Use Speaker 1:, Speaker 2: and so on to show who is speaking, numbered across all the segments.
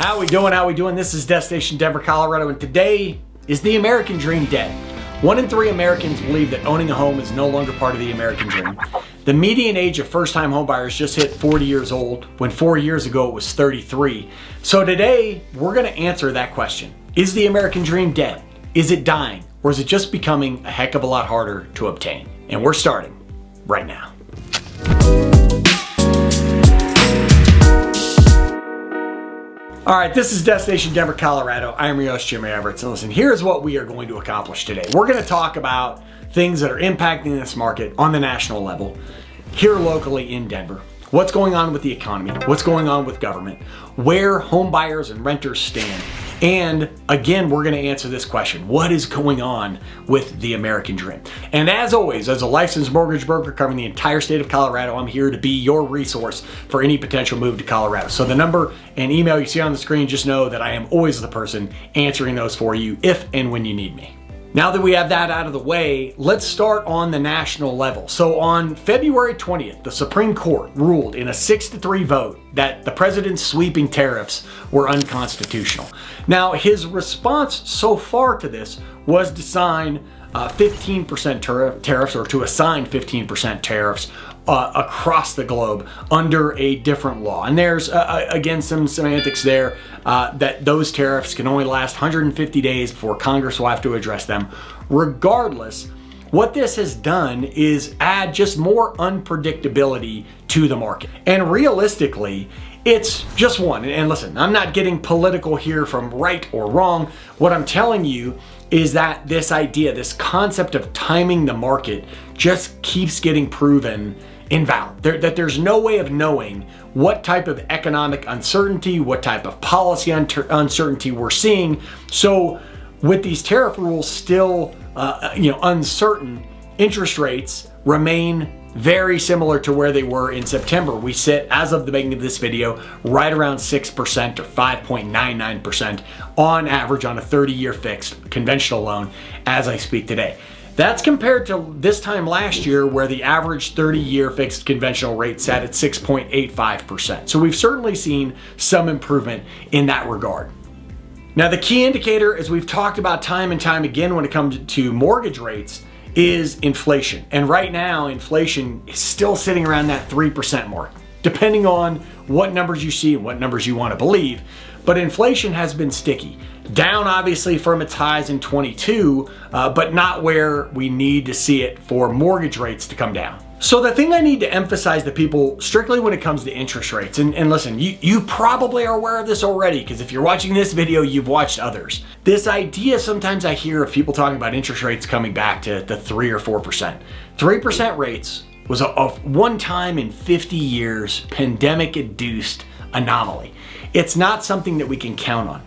Speaker 1: How we doing? How we doing? This is Destination Denver, Colorado, and today is the American Dream Day. 1 in 3 Americans believe that owning a home is no longer part of the American dream. The median age of first-time homebuyers just hit 40 years old, when 4 years ago it was 33. So today, we're going to answer that question. Is the American dream dead? Is it dying? Or is it just becoming a heck of a lot harder to obtain? And we're starting right now. All right, this is Destination Denver, Colorado. I'm your host, Jimmy Everett. And listen, here's what we are going to accomplish today. We're going to talk about things that are impacting this market on the national level, here locally in Denver. What's going on with the economy? What's going on with government? Where home buyers and renters stand? And again, we're going to answer this question. What is going on with the American dream? And as always, as a licensed mortgage broker covering the entire state of Colorado, I'm here to be your resource for any potential move to Colorado. So the number and email you see on the screen, just know that I am always the person answering those for you if and when you need me. Now that we have that out of the way, let's start on the national level. So on February 20th, the Supreme Court ruled in a 6-3 vote that the president's sweeping tariffs were unconstitutional. Now, his response so far to this was to sign 15% tariffs, or to assign 15% tariffs across the globe under a different law. And there's, again, some semantics there that those tariffs can only last 150 days before Congress will have to address them. Regardless, what this has done is add just more unpredictability to the market. And realistically, it's just one. And listen, I'm not getting political here from right or wrong. What I'm telling you is that this idea, this concept of timing the market just keeps getting proven invalid. That there's no way of knowing what type of economic uncertainty, what type of policy uncertainty we're seeing. So with these tariff rules still uncertain, interest rates remain very similar to where they were in September. We sit, as of the beginning of this video, right around 6% or 5.99% on average on a 30-year fixed conventional loan as I speak today. That's compared to this time last year where the average 30-year fixed conventional rate sat at 6.85%. So we've certainly seen some improvement in that regard. Now, the key indicator, as we've talked about time and time again when it comes to mortgage rates, is inflation. And right now, inflation is still sitting around that 3% mark, depending on what numbers you see and what numbers you want to believe. But inflation has been sticky. Down, obviously, from its highs in 22, but not where we need to see it for mortgage rates to come down. So the thing I need to emphasize to people, strictly when it comes to interest rates, and listen, you probably are aware of this already, because if you're watching this video, you've watched others. This idea, sometimes I hear of people talking about interest rates coming back to the 3 or 4%. 3% rates was a one time in 50 years pandemic-induced anomaly. It's not something that we can count on.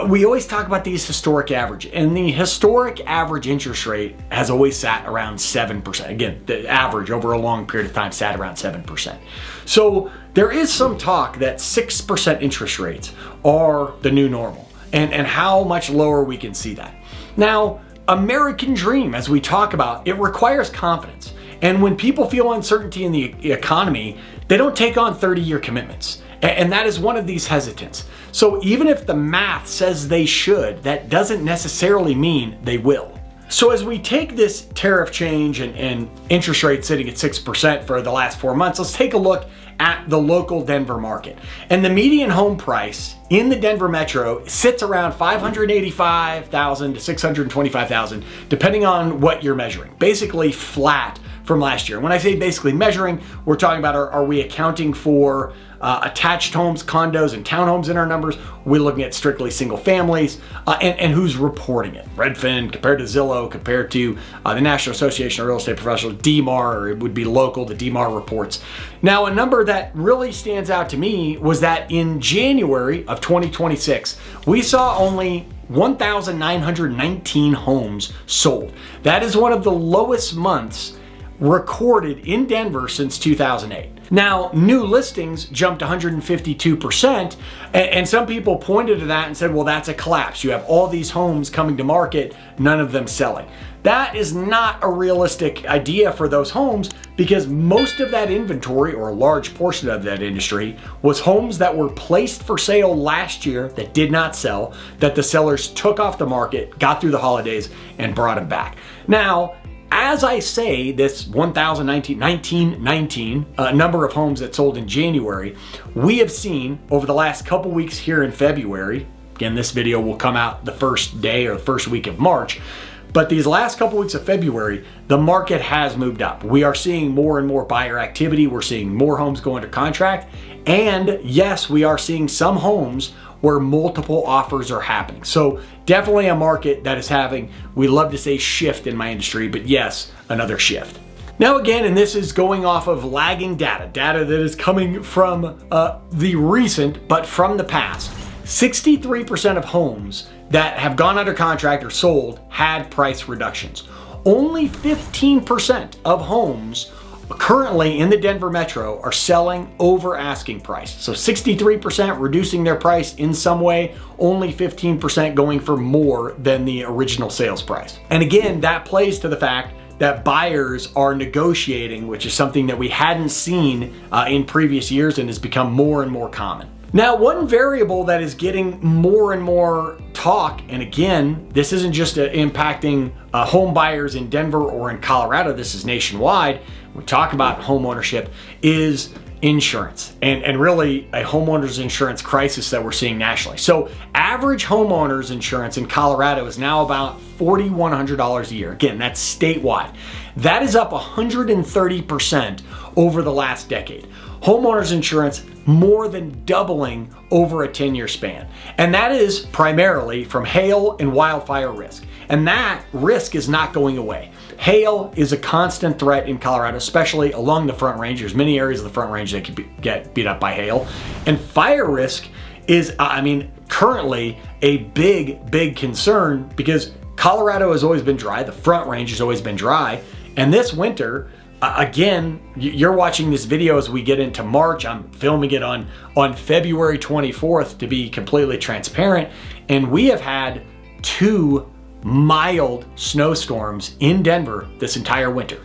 Speaker 1: We always talk about these historic average, and the historic average interest rate has always sat around 7%. Again, the average over a long period of time sat around 7%. So there is some talk that 6% interest rates are the new normal, and how much lower we can see that. Now, American dream, as we talk about, it requires confidence. And when people feel uncertainty in the economy, they don't take on 30-year commitments. And that is one of these hesitants. So even if the math says they should, that doesn't necessarily mean they will. So as we take this tariff change and interest rate sitting at 6% for the last 4 months, let's take a look at the local Denver market. And the median home price in the Denver metro sits around $585,000 to $625,000, depending on what you're measuring. Basically flat from last year. When I say basically measuring, we're talking about are we accounting for attached homes, condos, and townhomes in our numbers? We're looking at strictly single families, and who's reporting it. Redfin compared to Zillow, compared to the National Association of Real Estate Professionals, DMAR, or it would be local, the DMAR reports. Now, a number that really stands out to me was that in January of 2026, we saw only 1,919 homes sold. That is one of the lowest months recorded in Denver since 2008. Now, new listings jumped 152%, and some people pointed to that and said, well, that's a collapse. You have all these homes coming to market, none of them selling. That is not a realistic idea for those homes, because most of that inventory, or a large portion of that industry, was homes that were placed for sale last year that did not sell, that the sellers took off the market, got through the holidays, and brought them back. Now, as I say, this 1919 number of homes that sold in January, we have seen over the last couple weeks here in February, again, this video will come out the first day or the first week of March, but these last couple weeks of February, the market has moved up. We are seeing more and more buyer activity. We're seeing more homes go under contract. And yes, we are seeing some homes where multiple offers are happening. So definitely a market that is having, we love to say shift in my industry, but yes, another shift. Now again, and this is going off of lagging data that is coming from the recent, but from the past, 63% of homes that have gone under contract or sold had price reductions. Only 15% of homes currently in the Denver metro are selling over asking price. So 63% reducing their price in some way, only 15% going for more than the original sales price. And again, that plays to the fact that buyers are negotiating, which is something that we hadn't seen in previous years and has become more and more common. Now, one variable that is getting more and more talk, and again, this isn't just impacting home buyers in Denver or in Colorado, this is nationwide. We talk about home ownership, is insurance, and really a homeowner's insurance crisis that we're seeing nationally. So average homeowner's insurance in Colorado is now about $4,100 a year. Again, that's statewide. That is up 130% over the last decade. Homeowners insurance more than doubling over a 10-year span. And that is primarily from hail and wildfire risk. And that risk is not going away. Hail is a constant threat in Colorado, especially along the Front Range. There's many areas of the Front Range that could get beat up by hail. And fire risk is, currently a big concern, because Colorado has always been dry. The Front Range has always been dry. And this winter, again, you're watching this video as we get into March. I'm filming it on February 24th to be completely transparent. And we have had 2 mild snowstorms in Denver this entire winter.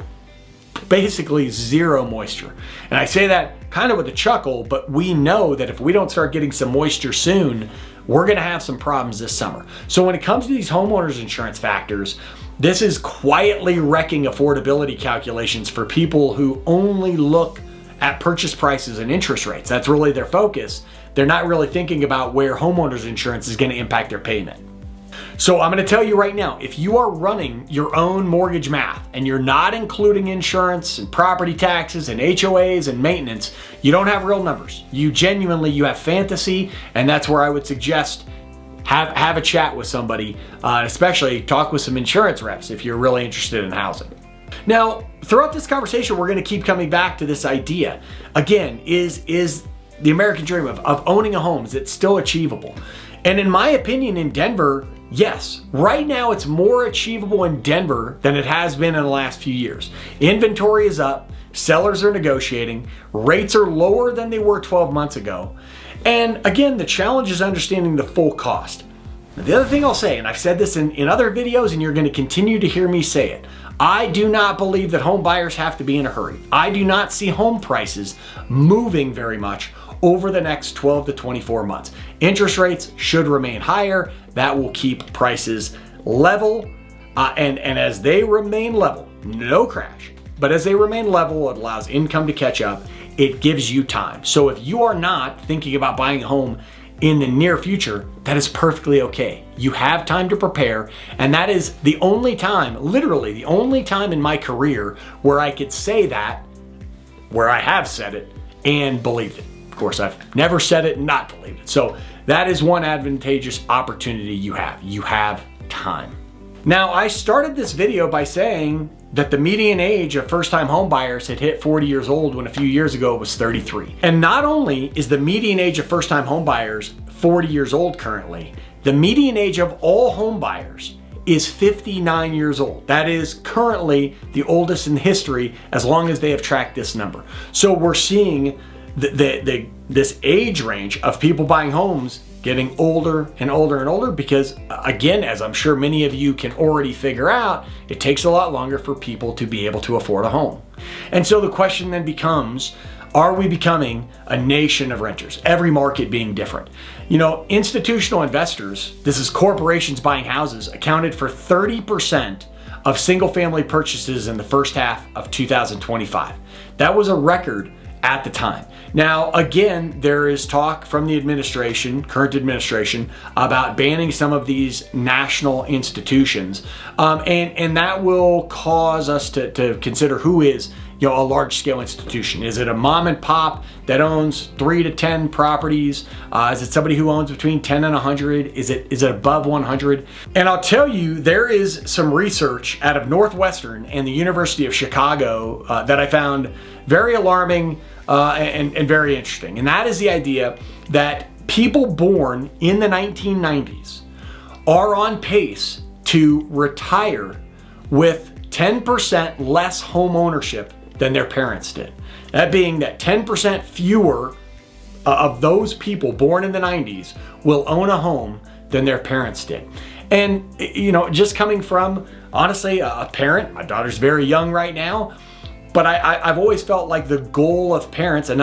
Speaker 1: Basically 0 moisture. And I say that kind of with a chuckle, but we know that if we don't start getting some moisture soon, we're gonna have some problems this summer. So when it comes to these homeowners insurance factors, this is quietly wrecking affordability calculations for people who only look at purchase prices and interest rates. That's really their focus. They're not really thinking about where homeowners insurance is going to impact their payment. So I'm going to tell you right now, if you are running your own mortgage math and you're not including insurance and property taxes and HOAs and maintenance, you don't have real numbers. You have fantasy, and that's where I would suggest have a chat with somebody, especially talk with some insurance reps if you're really interested in housing. Now, throughout this conversation, we're going to keep coming back to this idea. Again, is the American dream of owning a home, is it still achievable? And in my opinion, in Denver, yes. Right now, it's more achievable in Denver than it has been in the last few years. Inventory is up, sellers are negotiating, rates are lower than they were 12 months ago. And again, the challenge is understanding the full cost. Now, the other thing I'll say, and I've said this in other videos, and you're going to continue to hear me say it, I do not believe that home buyers have to be in a hurry. I do not see home prices moving very much over the next 12 to 24 months. Interest rates should remain higher. That will keep prices level. And as they remain level, no crash, but as they remain level, it allows income to catch up. It gives you time. So if you are not thinking about buying a home in the near future, that is perfectly okay. You have time to prepare, and that is the only time, literally the only time in my career where I could say that, where I have said it and believed it. Of course, I've never said it and not believed it. So that is one advantageous opportunity you have. You have time. Now, I started this video by saying that the median age of first-time home buyers had hit 40 years old when a few years ago it was 33. And not only is the median age of first-time home buyers 40 years old currently, the median age of all home buyers is 59 years old. That is currently the oldest in history as long as they have tracked this number. So we're seeing this age range of people buying homes getting older and older and older because, again, as I'm sure many of you can already figure out, it takes a lot longer for people to be able to afford a home. And so the question then becomes, are we becoming a nation of renters? Every market being different. You know, institutional investors, this is corporations buying houses, accounted for 30% of single family purchases in the first half of 2025. That was a record at the time. Now, again, there is talk from the administration, current administration, about banning some of these national institutions. And that will cause us to consider who is, you know, a large scale institution. Is it a mom and pop that owns 3 to 10 properties? Is it somebody who owns between 10 and 100? Is it above 100? And I'll tell you, there is some research out of Northwestern and the University of Chicago that I found very alarming and very interesting. And that is the idea that people born in the 1990s are on pace to retire with 10% less home ownership than their parents did. That being that 10% fewer of those people born in the 90s will own a home than their parents did. And, you know, just coming from, honestly, a parent, my daughter's very young right now, but I've always felt like the goal of parents, and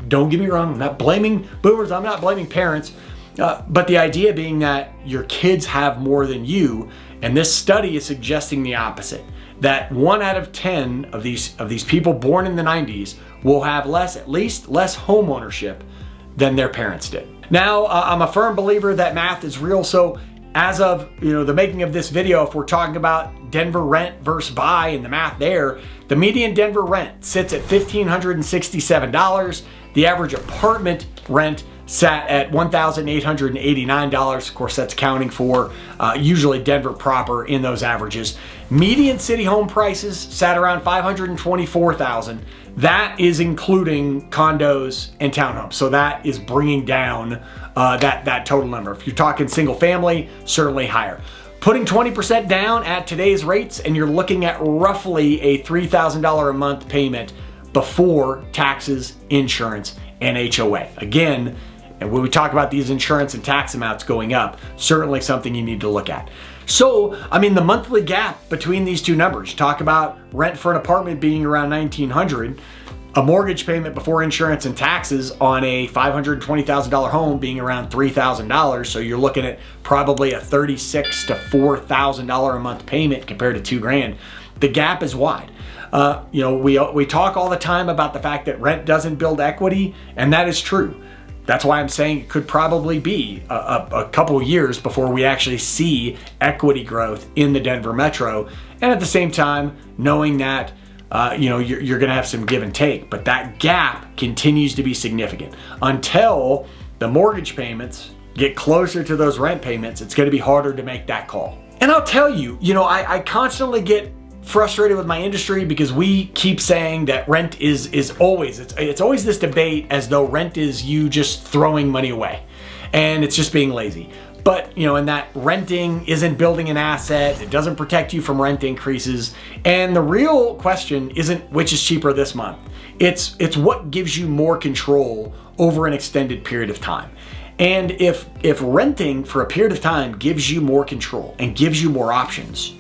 Speaker 1: don't get me wrong, I'm not blaming boomers, I'm not blaming parents, but the idea being that your kids have more than you, and this study is suggesting the opposite, that 1 out of 10 of these people born in the 90s will have at least less home ownership than their parents did. Now, I'm a firm believer that math is real, so as of, you know, the making of this video, if we're talking about Denver rent versus buy and the math there, the median Denver rent sits at $1,567. The average apartment rent sat at $1,889. Of course, that's accounting for usually Denver proper in those averages. Median city home prices sat around $524,000. That is including condos and townhomes. So that is bringing down that total number. If you're talking single family, certainly higher. Putting 20% down at today's rates, and you're looking at roughly a $3,000 a month payment before taxes, insurance, and HOA. Again, and when we talk about these insurance and tax amounts going up, certainly something you need to look at. So, I mean, the monthly gap between these two numbers, talk about rent for an apartment being around $1,900, a mortgage payment before insurance and taxes on a $520,000 home being around $3,000. So you're looking at probably a $36,000 to $4,000 a month payment compared to $2,000. The gap is wide. You know, we talk all the time about the fact that rent doesn't build equity, and that is true. That's why I'm saying it could probably be a couple of years before we actually see equity growth in the Denver metro. And at the same time, knowing that you know, you're going to have some give and take, but that gap continues to be significant until the mortgage payments get closer to those rent payments. It's going to be harder to make that call. And I'll tell you, you know, I constantly get frustrated with my industry because we keep saying that rent is always, it's always this debate as though rent is you just throwing money away and it's just being lazy. But, you know, and that renting isn't building an asset, it doesn't protect you from rent increases. And the real question isn't which is cheaper this month. It's what gives you more control over an extended period of time. And if renting for a period of time gives you more control and gives you more options,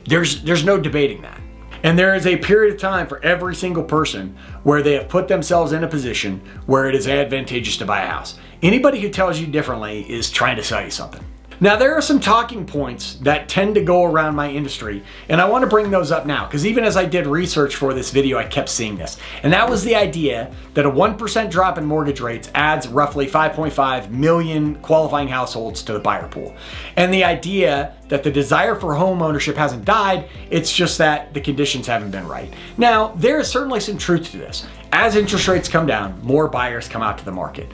Speaker 1: there's no debating that. And there is a period of time for every single person where they have put themselves in a position where it is advantageous to buy a house. Anybody who tells you differently is trying to sell you something. Now, there are some talking points that tend to go around my industry, and I want to bring those up now, because even as I did research for this video, I kept seeing this. And that was the idea that a 1% drop in mortgage rates adds roughly 5.5 million qualifying households to the buyer pool. And the idea that the desire for home ownership hasn't died, it's just that the conditions haven't been right. Now, there is certainly some truth to this. As interest rates come down, more buyers come out to the market.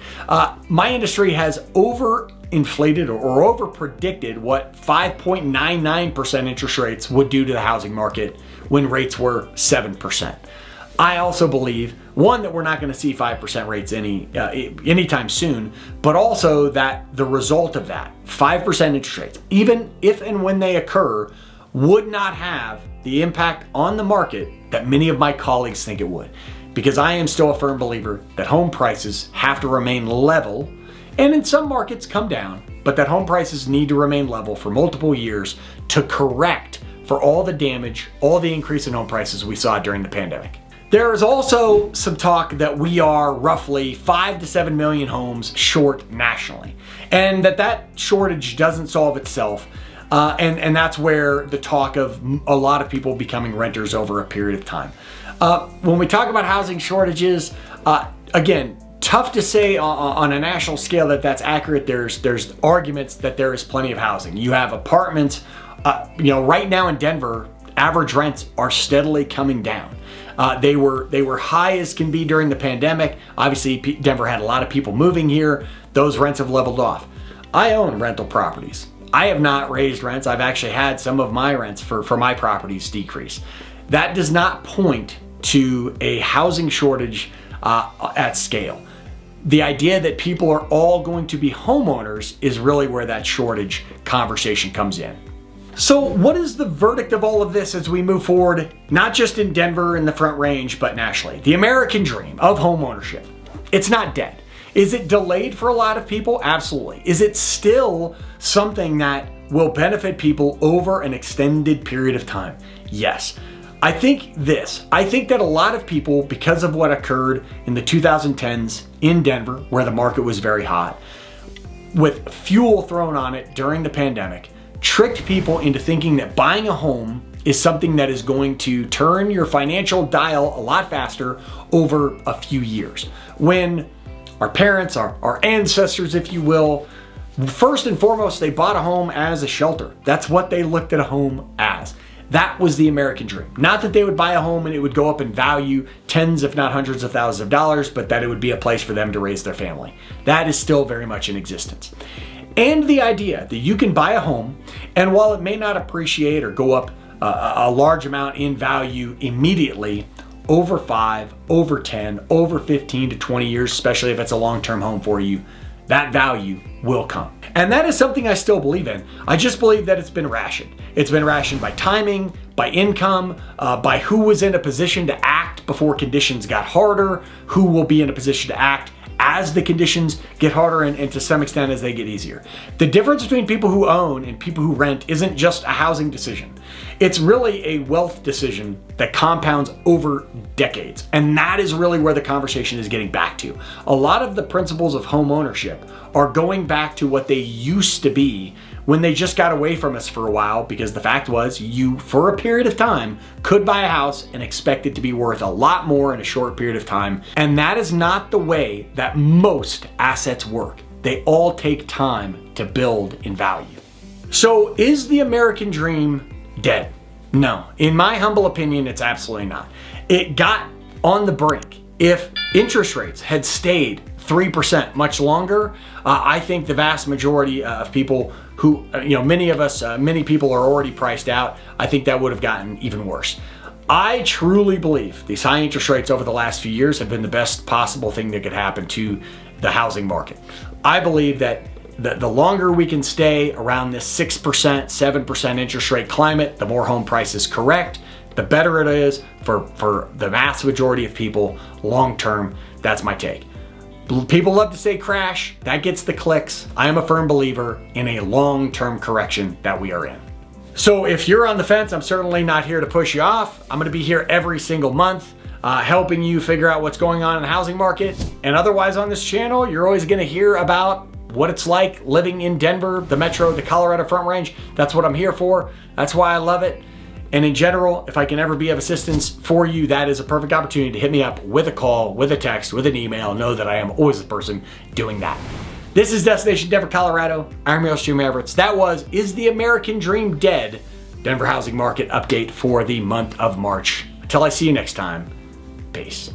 Speaker 1: My industry has overinflated or over predicted what 5.99% interest rates would do to the housing market when rates were 7%. I also believe, one, that we're not going to see 5% rates anytime soon, but also that the result of that, 5% interest rates, even if and when they occur, would not have the impact on the market that many of my colleagues think it would. Because I am still a firm believer that home prices have to remain level, and in some markets come down, but that home prices need to remain level for multiple years to correct for all the damage, all the increase in home prices we saw during the pandemic. There is also some talk that we are roughly 5 to 7 million homes short nationally, and that shortage doesn't solve itself. And that's where the talk of a lot of people becoming renters over a period of time. When we talk about housing shortages, again, tough to say on a national scale that that's accurate. There's arguments that there is plenty of housing. You have apartments, right now in Denver, average rents are steadily coming down. They were high as can be during the pandemic. Obviously, Denver had a lot of people moving here. Those rents have leveled off. I own rental properties. I have not raised rents. I've actually had some of my rents for my properties decrease. That does not point to a housing shortage at scale. The idea that people are all going to be homeowners is really where that shortage conversation comes in. So what is the verdict of all of this as we move forward, not just in Denver and the Front Range, but nationally? The American dream of homeownership, it's not dead. Is it delayed for a lot of people? Absolutely. Is it still something that will benefit people over an extended period of time? Yes. I think that a lot of people, because of what occurred in the 2010s in Denver, where the market was very hot, with fuel thrown on it during the pandemic, tricked people into thinking that buying a home is something that is going to turn your financial dial a lot faster over a few years. When our parents, our ancestors, if you will, first and foremost, they bought a home as a shelter. That's what they looked at a home as. That was the American dream. Not that they would buy a home and it would go up in value tens, if not hundreds of thousands of dollars, but that it would be a place for them to raise their family. That is still very much in existence. And the idea that you can buy a home, and while it may not appreciate or go up a large amount in value immediately, over 5, over 10, over 15 to 20 years, especially if it's a long-term home for you, that value will come. And that is something I still believe in. I just believe that it's been rationed. It's been rationed by timing, by income, by who was in a position to act before conditions got harder, who will be in a position to act as the conditions get harder and to some extent as they get easier. The difference between people who own and people who rent isn't just a housing decision. It's really a wealth decision that compounds over decades. And that is really where the conversation is getting back to. A lot of the principles of home ownership are going back to what they used to be when they just got away from us for a while, because the fact was you, for a period of time, could buy a house and expect it to be worth a lot more in a short period of time. And that is not the way that most assets work. They all take time to build in value. So is the American dream dead? No. In my humble opinion, it's absolutely not. It got on the brink. If interest rates had stayed 3% much longer, I think the vast majority of people who, many people are already priced out. I think that would have gotten even worse. I truly believe these high interest rates over the last few years have been the best possible thing that could happen to the housing market. I believe that the longer we can stay around this 6%, 7% interest rate climate, the more home prices correct, the better it is for the vast majority of people long term. That's my take. People love to say crash. That gets the clicks. I am a firm believer in a long-term correction that we are in. So if you're on the fence, I'm certainly not here to push you off. I'm going to be here every single month, helping you figure out what's going on in the housing market. And otherwise on this channel, you're always going to hear about what it's like living in Denver, the Metro, the Colorado Front Range. That's what I'm here for. That's why I love it. And in general, if I can ever be of assistance for you, that is a perfect opportunity to hit me up with a call, with a text, with an email. Know that I am always the person doing that. This is Destination Denver, Colorado. I'm your host, Jim Everett. That was Is the American Dream Dead? Denver housing market update for the month of March. Until I see you next time, peace.